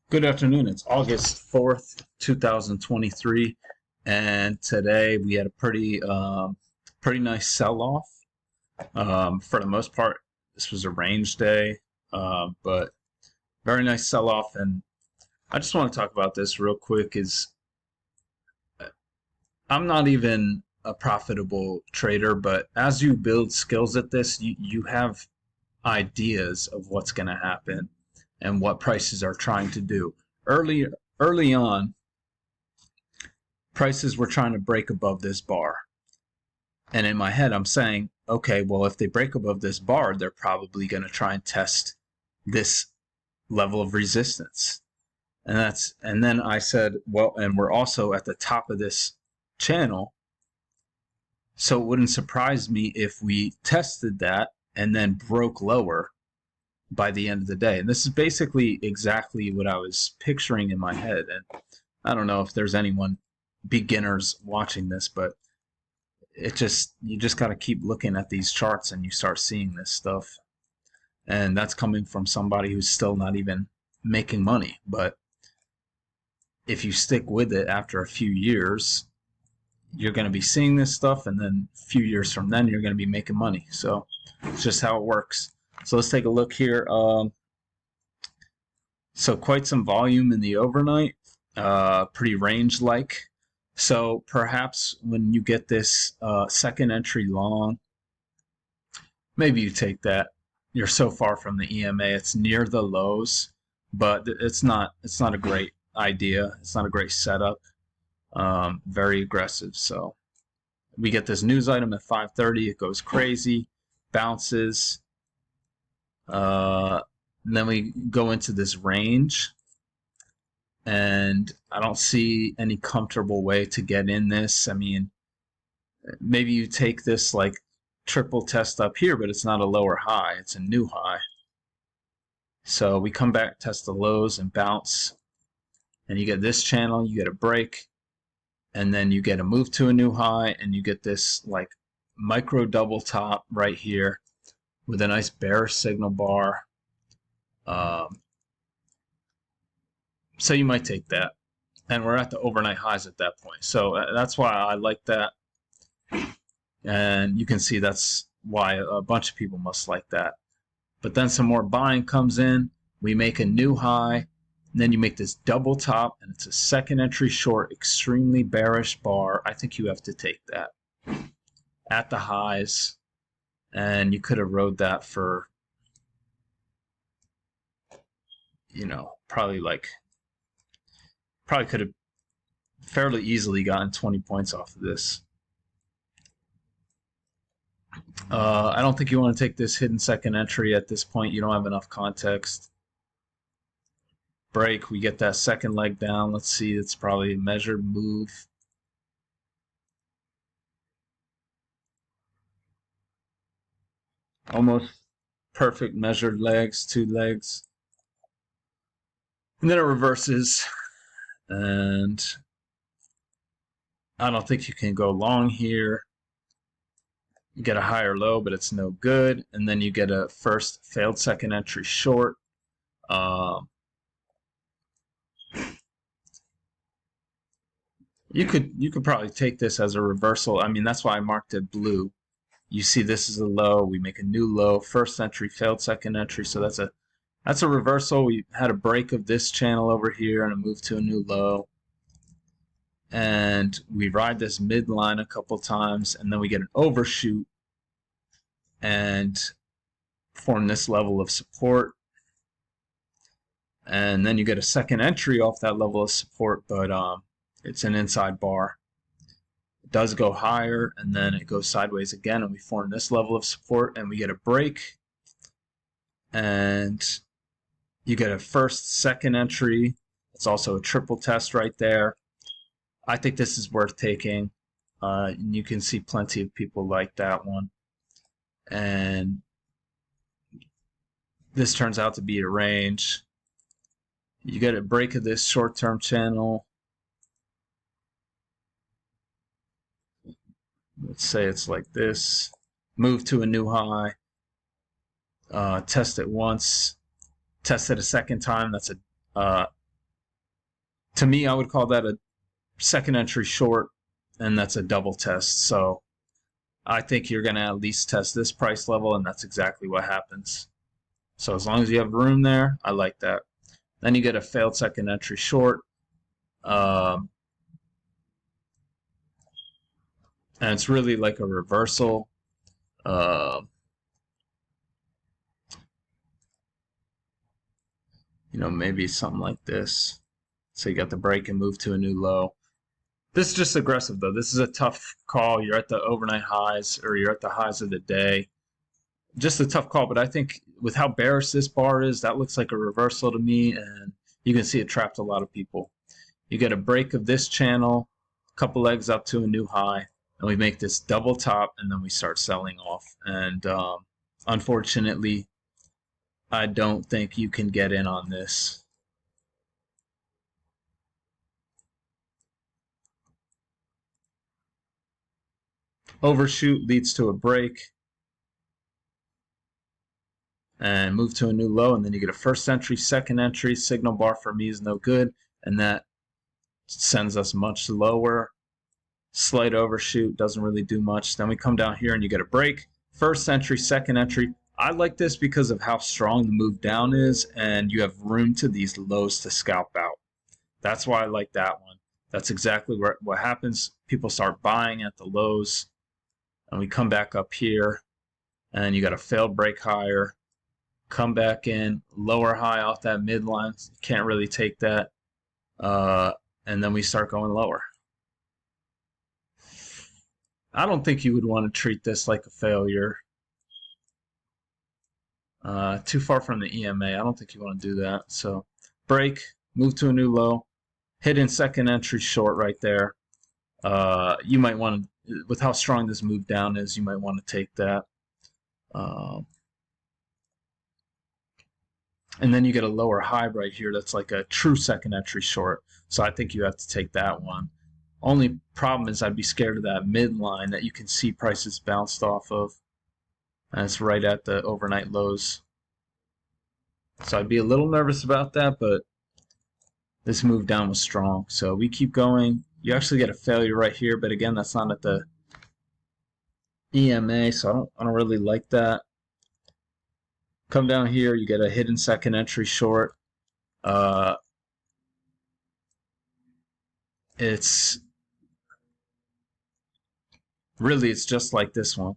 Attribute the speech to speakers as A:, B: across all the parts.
A: Good afternoon. It's August 4th, 2023, and today we had a pretty nice sell-off. For the most part, this was a range day, but very nice sell-off. And I just want to talk about this real quick. I'm not even a profitable trader, but as you build skills at this, you have ideas of what's going to happen and what prices are trying to do. Early on, prices were trying to break above this bar. And in my head, I'm saying, okay, well, if they break above this bar, they're probably going to try and test this level of resistance. And then I said, well, and we're also at the top of this channel. So it wouldn't surprise me if we tested that and then broke lower by the end of the day. And this is basically exactly what I was picturing in my head. And I don't know if there's anyone beginners watching this, but you just got to keep looking at these charts and you start seeing this stuff. And that's coming from somebody who's still not even making money. But if you stick with it after a few years, you're going to be seeing this stuff, and then a few years from then, you're going to be making money. So it's just how it works. So let's take a look here. So quite some volume in the overnight, pretty range-like. So perhaps when you get this second entry long, maybe you take that. You're so far from the EMA, it's near the lows, but it's not a great idea. It's not a great setup. Very aggressive. So we get this news item at 5:30. It goes crazy, bounces. Then we go into this range, and I don't see any comfortable way to get in this. I mean, maybe you take this like triple test up here, but it's not a lower high, it's a new high. So we come back, test the lows, and bounce, and you get this channel, you get a break, and then you get a move to a new high, and you get this like micro double top right here with a nice bearish signal bar. So you might take that, and we're at the overnight highs at that point. So that's why I like that, and you can see that's why a bunch of people must like that. But then some more buying comes in, we make a new high, and then you make this double top, and it's a second entry short, extremely bearish bar. I think you have to take that at the highs, and you could have rode that for, probably could have fairly easily gotten 20 points off of this. I don't think you want to take this hidden second entry at this point. You don't have enough context. Break, we get that second leg down. Let's see, it's probably a measured move. Almost perfect measured legs, two legs. And then it reverses, and I don't think you can go long here. You get a higher low, but it's no good. And then you get a first failed second entry short. You could probably take this as a reversal. I mean, that's why I marked it blue. You see this is a low, we make a new low, first entry, failed second entry, so that's a reversal. We had a break of this channel over here and a move to a new low. And we ride this midline a couple times, and then we get an overshoot and form this level of support. And then you get a second entry off that level of support, but it's an inside bar. It does go higher, and then it goes sideways again, and we form this level of support, and we get a break, and you get a first second entry. It's also a triple test right there. I think this is worth taking. You can see plenty of people like that one, and this turns out to be a range. You get a break of this short-term channel. Let's say it's like this. Move to a new high. Test it once. Test it a second time. That's a To me, I would call that a second entry short, and that's a double test. So I think you're going to at least test this price level, and that's exactly what happens. So as long as you have room there, I like that. Then you get a failed second entry short. And it's really like a reversal. Maybe something like this. So you got the break and move to a new low. This is just aggressive, though. This is a tough call. You're at the overnight highs, or you're at the highs of the day. Just a tough call, but I think with how bearish this bar is, that looks like a reversal to me, and you can see it trapped a lot of people. You get a break of this channel, a couple legs up to a new high, and we make this double top, and then we start selling off. And unfortunately, I don't think you can get in on this. Overshoot leads to a break and move to a new low, and then you get a first entry, second entry. Signal bar for me is no good, and that sends us much lower. Slight overshoot doesn't really do much. Then we come down here and you get a break. First entry, second entry. I like this because of how strong the move down is, and you have room to these lows to scalp out. That's why I like that one. That's exactly what happens. People start buying at the lows, and we come back up here, and you got a failed break higher. Come back in, lower high off that midline. Can't really take that. And then we start going lower. I don't think you would want to treat this like a failure. Too far from the EMA. I don't think you want to do that. So break, move to a new low, hidden second entry short right there. You might want to, with how strong this move down is, you might want to take that. And then you get a lower high right here that's like a true second entry short. So I think you have to take that one. Only problem is I'd be scared of that midline that you can see prices bounced off of. And it's right at the overnight lows. So I'd be a little nervous about that, but this move down was strong. So we keep going. You actually get a failure right here, but again, that's not at the EMA, so I don't really like that. Come down here, you get a hidden second entry short. It's just like this one.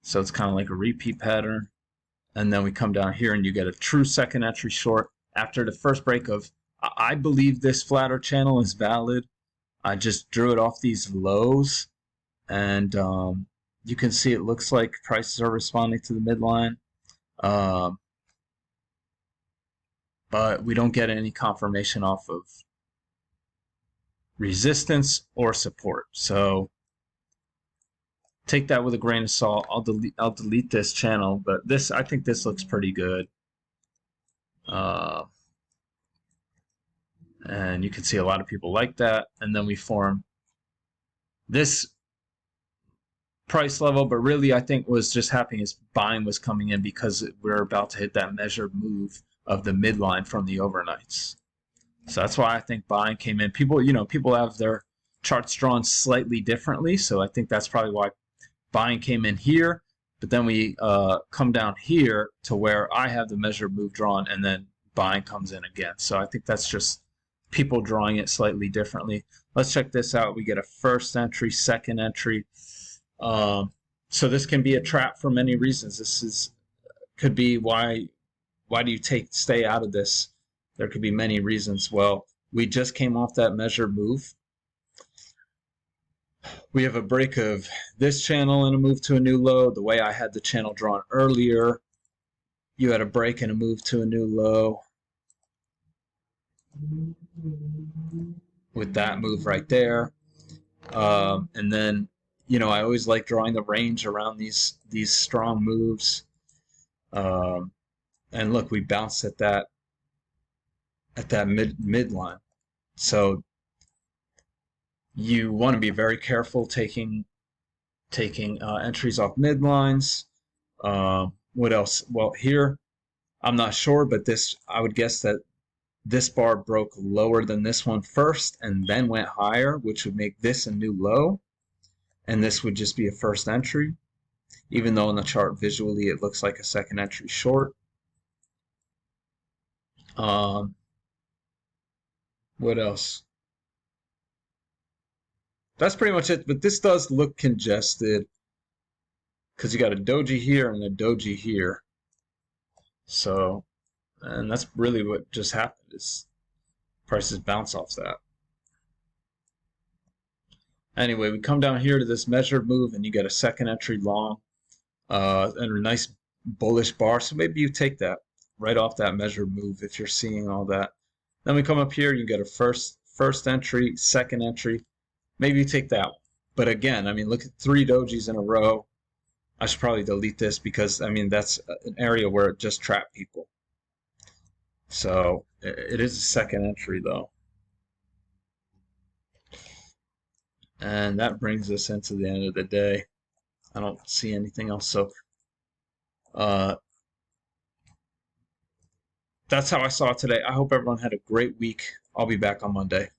A: So it's kind of like a repeat pattern. And then we come down here and you get a true second entry short after the first break of, I believe this flatter channel is valid. I just drew it off these lows, and you can see it looks like prices are responding to the midline. But we don't get any confirmation off of resistance or support. So take that with a grain of salt. I'll delete this channel, but I think this looks pretty good. And you can see a lot of people like that. And then we form this price level, but really I think was just happening is buying was coming in because we're about to hit that measured move of the midline from the overnights. So that's why I think buying came in. People have their charts drawn slightly differently, so I think that's probably why buying came in here. But then we come down here to where I have the measured move drawn, and then buying comes in again. So I think that's just people drawing it slightly differently. Let's check this out. We get a first entry, second entry. So this can be a trap for many reasons. Could be why do you stay out of this? There could be many reasons. Well, we just came off that measured move. We have a break of this channel and a move to a new low. The way I had the channel drawn earlier, you had a break and a move to a new low. With that move right there. And then, I always like drawing the range around these strong moves. And look, we bounced at that midline. So you want to be very careful taking entries off midlines. What else? Well, here I'm not sure, but this I would guess that this bar broke lower than this one first and then went higher, which would make this a new low, and this would just be a first entry, even though in the chart visually it looks like a second entry short. What else? That's pretty much it, but this does look congested because you got a doji here and a doji here. So, and that's really what just happened, is prices bounce off that. Anyway, we come down here to this measured move and you get a second entry long and a nice bullish bar. So maybe you take that right off that measured move if you're seeing all that. Then we come up here, you get a first entry, second entry. Maybe you take that one. But again, I mean, look at 3 dojis in a row. I should probably delete this because, I mean, that's an area where it just trapped people. So it is a second entry, though. And that brings us into the end of the day. I don't see anything else. So that's how I saw it today. I hope everyone had a great week. I'll be back on Monday.